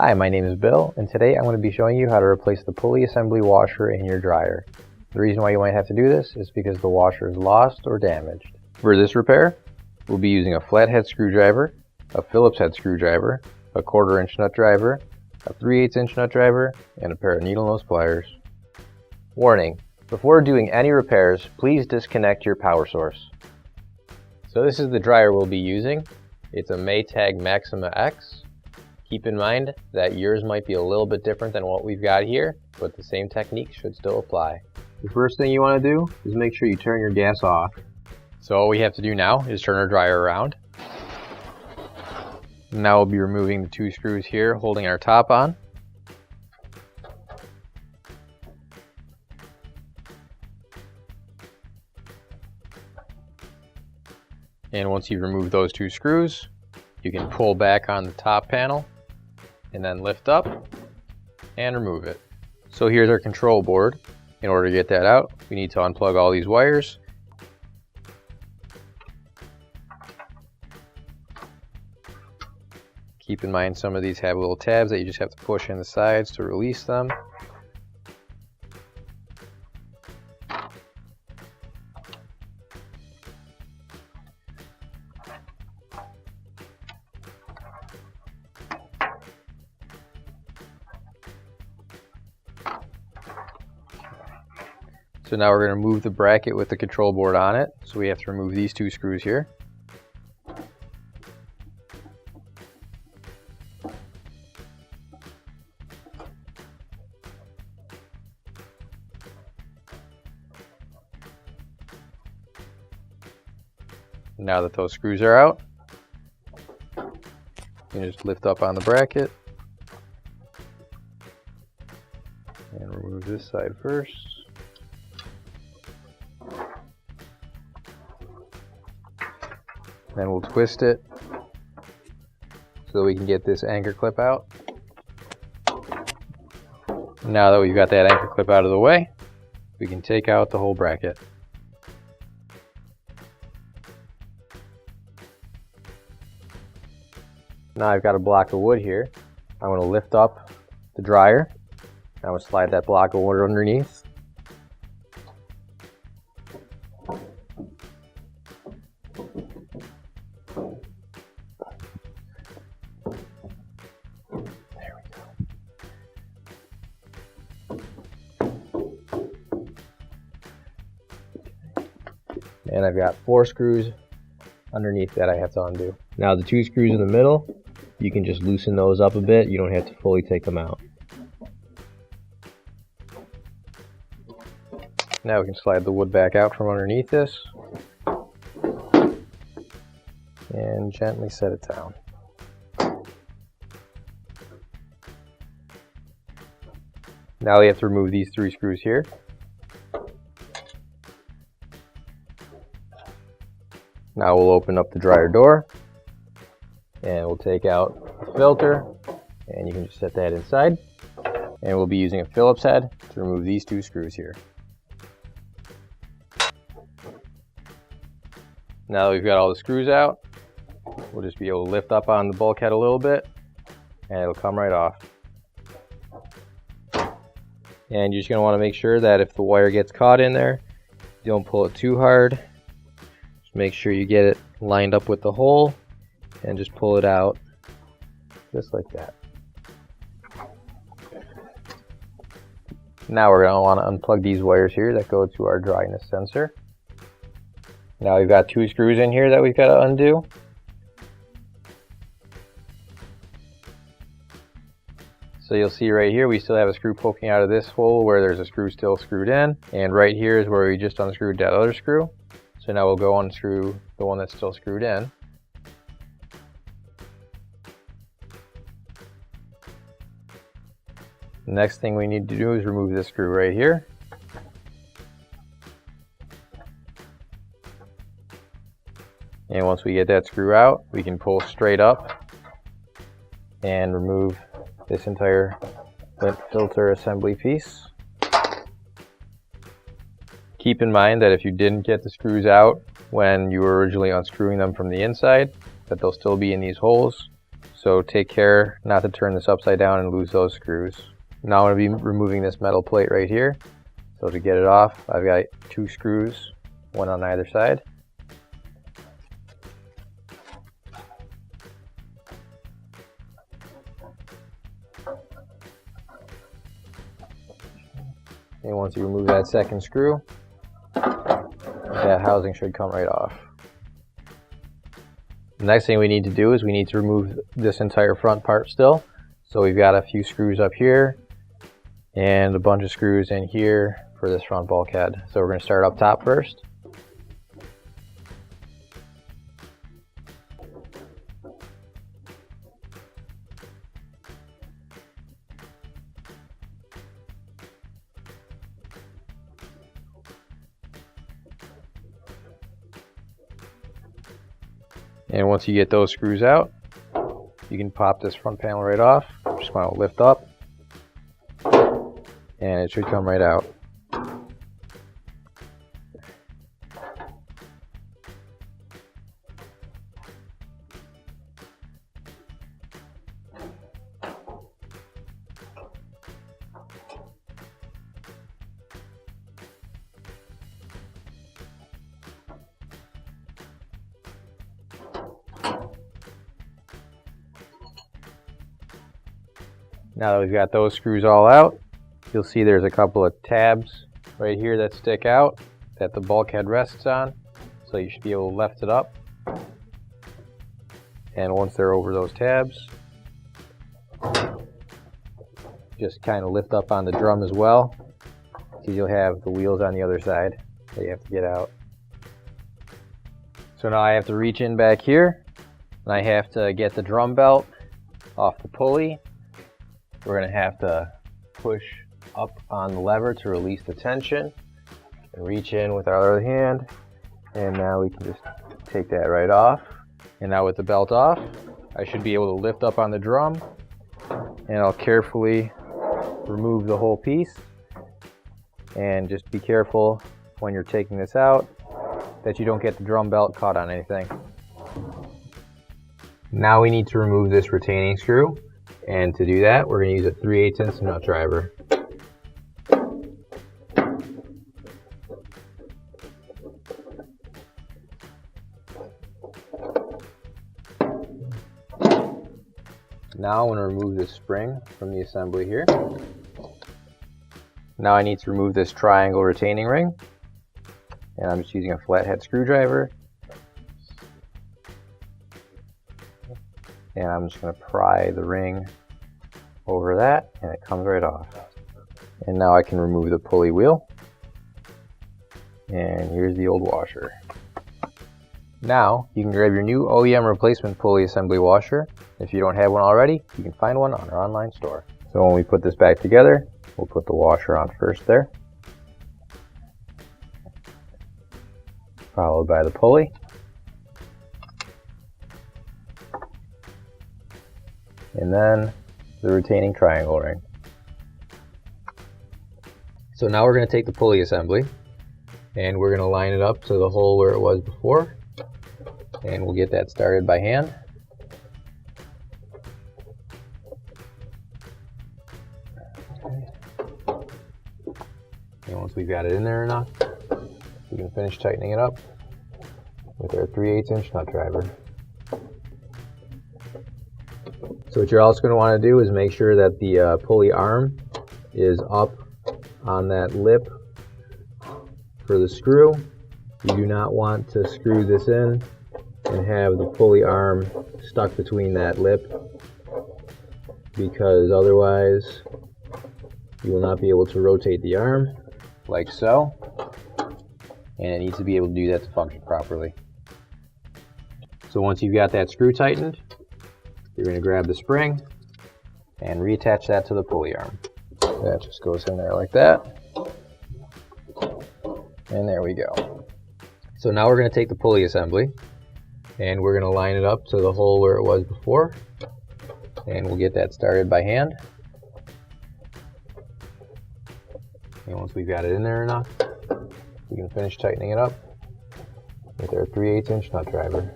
Hi, my name is Bill, and today I'm going to be showing you how to replace the pulley assembly washer in your dryer. The reason why you might have to do this is because the washer is lost or damaged. For this repair, we'll be using a flathead screwdriver, a Phillips head screwdriver, a 1/4 inch nut driver, a 3/8 inch nut driver, and a pair of needle nose pliers. Warning: before doing any repairs, please disconnect your power source. So this is the dryer we'll be using. It's a Maytag Maxima X. Keep in mind that yours might be a little bit different than what we've got here, but the same technique should still apply. The first thing you want to do is make sure you turn your gas off. So all we have to do now is turn our dryer around. Now we'll be removing the 2 screws here holding our top on. And once you remove those 2 screws, you can pull back on the top panel and then lift up and remove it. So here's our control board. In order to get that out, we need to unplug all these wires. Keep in mind some of these have little tabs that you just have to push in the sides to release them. So now we're going to move the bracket with the control board on it. So we have to remove these 2 screws here. Now that those screws are out, you can just lift up on the bracket and remove this side first. Then we'll twist it so we can get this anchor clip out. Now that we've got that anchor clip out of the way, we can take out the whole bracket. Now I've got a block of wood here. I'm going to lift up the dryer. I'm going to slide that block of wood underneath. And I've got 4 screws underneath that I have to undo. Now the 2 screws in the middle, you can just loosen those up a bit. You don't have to fully take them out. Now we can slide the wood back out from underneath this and gently set it down. Now we have to remove these 3 screws here. Now we'll open up the dryer door and we'll take out the filter, and you can just set that inside. And we'll be using a Phillips head to remove these 2 screws here. Now that we've got all the screws out, we'll just be able to lift up on the bulkhead a little bit and it'll come right off. And you're just going to want to make sure that if the wire gets caught in there, you don't pull it too hard. Make sure you get it lined up with the hole and just pull it out just like that. Now we're going to want to unplug these wires here that go to our dryness sensor. Now we've got 2 screws in here that we've got to undo. So you'll see right here we still have a screw poking out of this hole where there's a screw still screwed in, and right here is where we just unscrewed that other screw. So now we'll go unscrew the one that's still screwed in. The next thing we need to do is remove this screw right here. And once we get that screw out, we can pull straight up and remove this entire lint filter assembly piece. Keep in mind that if you didn't get the screws out when you were originally unscrewing them from the inside, that they'll still be in these holes. so take care not to turn this upside down and lose those screws. Now I'm going to be removing this metal plate right here. So to get it off, I've got 2 screws, one on either side. And once you remove that second screw, that housing should come right off. The next thing we need to do is we need to remove this entire front part still. So we've got a few screws up here and a bunch of screws in here for this front bulkhead. So we're going to start up top first. And once you get those screws out, you can pop this front panel right off. Just want to lift up, and it should come right out. Now that we've got those screws all out, you'll see there's a couple of tabs right here that stick out that the bulkhead rests on. So you should be able to lift it up. And once they're over those tabs, just kind of lift up on the drum as well, because you'll have the wheels on the other side that you have to get out. So now I have to reach in back here, and I have to get the drum belt off the pulley. We're going to have to push up on the lever to release the tension and reach in with our other hand, and now we can just take that right off. And now with the belt off, I should be able to lift up on the drum, and I'll carefully remove the whole piece. And just be careful when you're taking this out that you don't get the drum belt caught on anything. Now we need to remove this retaining screw. And to do that, we're going to use a 3/8" nut driver. Now I want to remove this spring from the assembly here. Now I need to remove this triangle retaining ring. And I'm just using a flathead screwdriver. And I'm just going to pry the ring over that, and it comes right off. And now I can remove the pulley wheel. And here's the old washer. Now you can grab your new OEM replacement pulley assembly washer. If you don't have one already, you can find one on our online store. So when we put this back together, we'll put the washer on first there, followed by the pulley. And then the retaining triangle ring. So now we're going to take the pulley assembly and we're going to line it up to the hole where it was before, and we'll get that started by hand. And once we've got it in there enough, we can finish tightening it up with our 3/8" nut driver. So what you're also going to want to do is make sure that the pulley arm is up on that lip for the screw. You do not want to screw this in and have the pulley arm stuck between that lip, because otherwise you will not be able to rotate the arm like so, and it needs to be able to do that to function properly. So once you've got that screw tightened, you're going to grab the spring and reattach that to the pulley arm. That just goes in there like that. And there we go. So now we're going to take the pulley assembly and we're going to line it up to the hole where it was before. And we'll get that started by hand. And once we've got it in there enough, we can finish tightening it up with our 3/8" nut driver.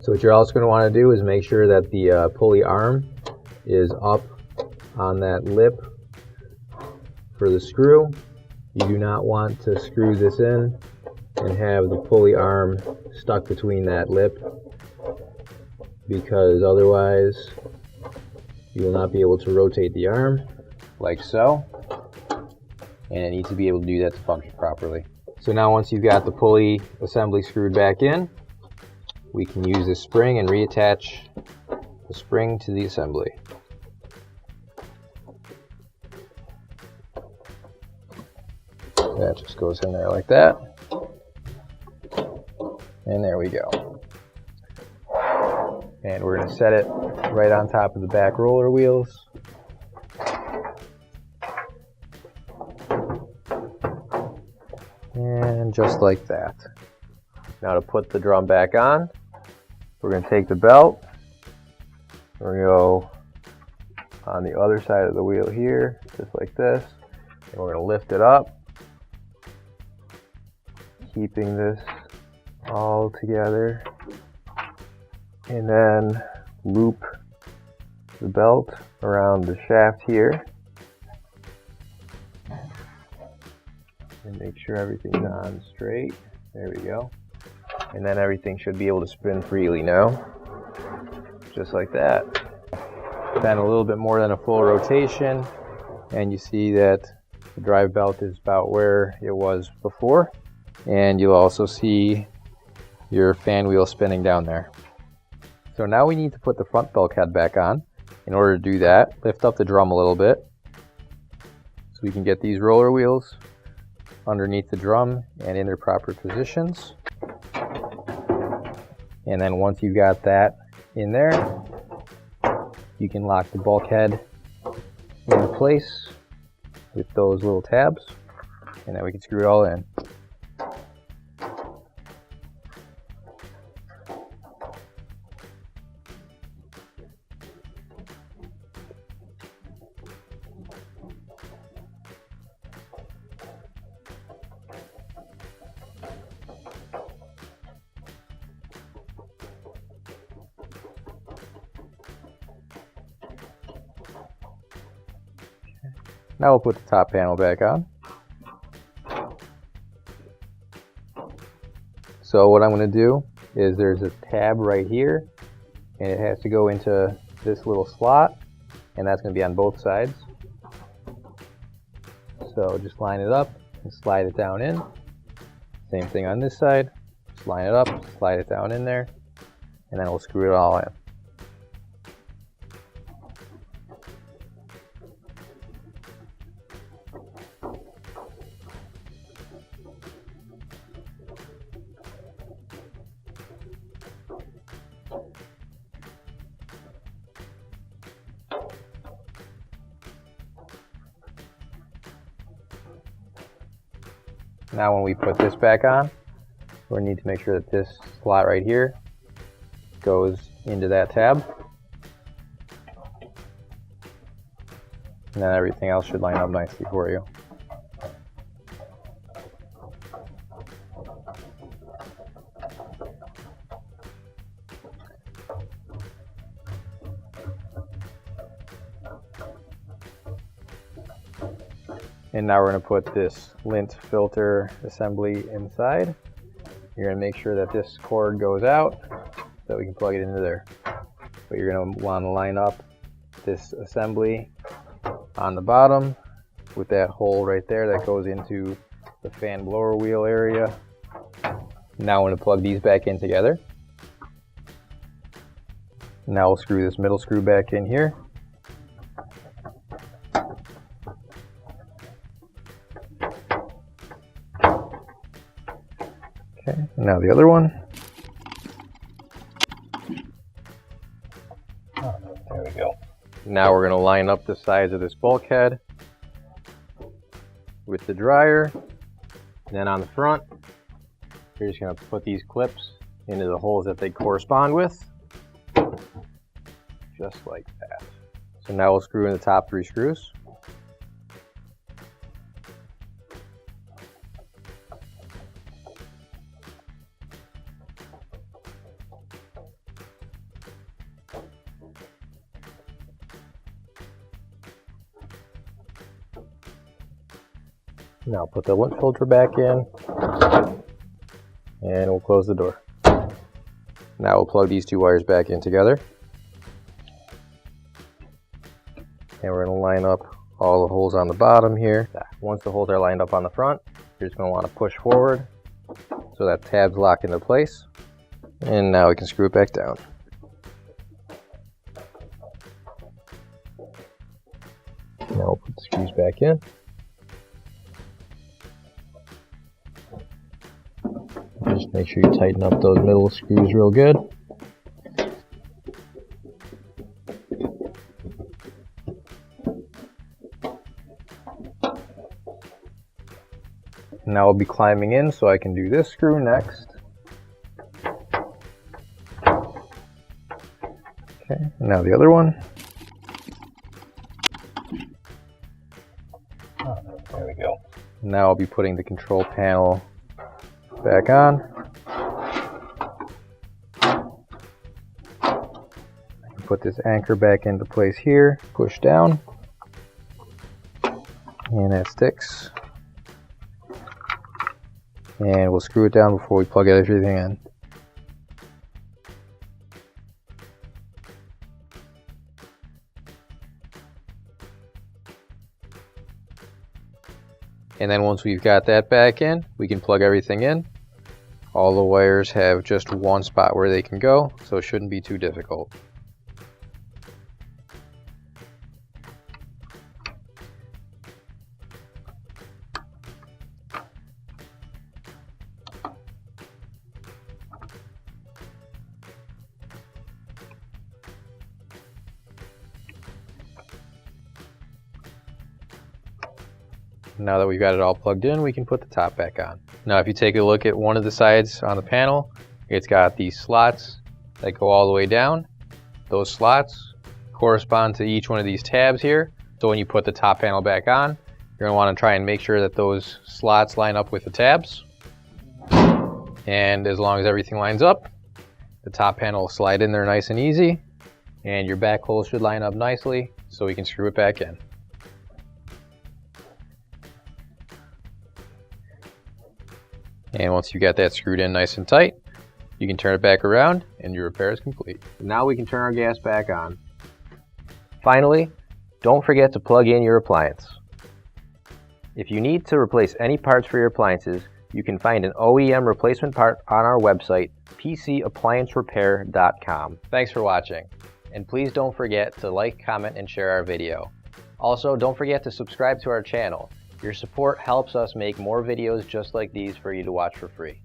So what you're also going to want to do is make sure that the pulley arm is up on that lip for the screw. You do not want to screw this in and have the pulley arm stuck between that lip, because otherwise you will not be able to rotate the arm like so, and it needs to be able to do that to function properly. So now once you've got the pulley assembly screwed back in, we can use this spring and reattach the spring to the assembly. That just goes in there like that. And there we go. And we're going to set it right on top of the back roller wheels. And just like that. Now to put the drum back on, we're going to take the belt, we're going to go on the other side of the wheel here, just like this, and we're going to lift it up, keeping this all together, and then loop the belt around the shaft here, and make sure everything's on straight. There we go. And then everything should be able to spin freely now, just like that. Then a little bit more than a full rotation, and you see that the drive belt is about where it was before, and you'll also see your fan wheel spinning down there. So now we need to put the front bulkhead back on. In order to do that, lift up the drum a little bit so we can get these roller wheels underneath the drum and in their proper positions. And then once you've got that in there, you can lock the bulkhead in place with those little tabs, and then we can screw it all in. Now we'll put the top panel back on. So what I'm going to do is there's a tab right here, and it has to go into this little slot, and that's going to be on both sides. So just line it up and slide it down in. Same thing on this side. Just line it up, slide it down in there, and then we'll screw it all in. Now when we put this back on, we need to make sure that this slot right here goes into that tab. And then everything else should line up nicely for you. And now we're going to put this lint filter assembly inside. You're going to make sure that this cord goes out so that we can plug it into there. But you're going to want to line up this assembly on the bottom with that hole right there that goes into the fan blower wheel area. Now I'm going to plug these back in together. Now we'll screw this middle screw back in here. Okay, now the other one. Oh, there we go. Now we're going to line up the sides of this bulkhead with the dryer. And then on the front, you're just going to put these clips into the holes that they correspond with. Just like that. So now we'll screw in the top 3 screws. Now put the lint filter back in, and we'll close the door. Now we'll plug these two wires back in together. And we're going to line up all the holes on the bottom here. Once the holes are lined up on the front, you're just going to want to push forward so that tabs lock into place. And now we can screw it back down. Now we'll put the screws back in. Just make sure you tighten up those middle screws real good. Now I'll be climbing in, so I can do this screw next. Okay, now the other one. There we go. Now I'll be putting the control panel back on. I can put this anchor back into place here, push down, and that sticks. And we'll screw it down before we plug everything in. And then once we've got that back in, we can plug everything in. All the wires have just one spot where they can go, so it shouldn't be too difficult. Now that we've got it all plugged in, we can put the top back on. Now if you take a look at one of the sides on the panel, it's got these slots that go all the way down. Those slots correspond to each one of these tabs here. So when you put the top panel back on, you're going to want to try and make sure that those slots line up with the tabs. And as long as everything lines up, the top panel will slide in there nice and easy, and your back hole should line up nicely so we can screw it back in. And once you got that screwed in nice and tight, you can turn it back around and your repair is complete. Now we can turn our gas back on. Finally, don't forget to plug in your appliance. If you need to replace any parts for your appliances, you can find an OEM replacement part on our website, PCApplianceRepair.com. Thanks for watching, and please don't forget to like, comment, and share our video. Also, don't forget to subscribe to our channel. Your support helps us make more videos just like these for you to watch for free.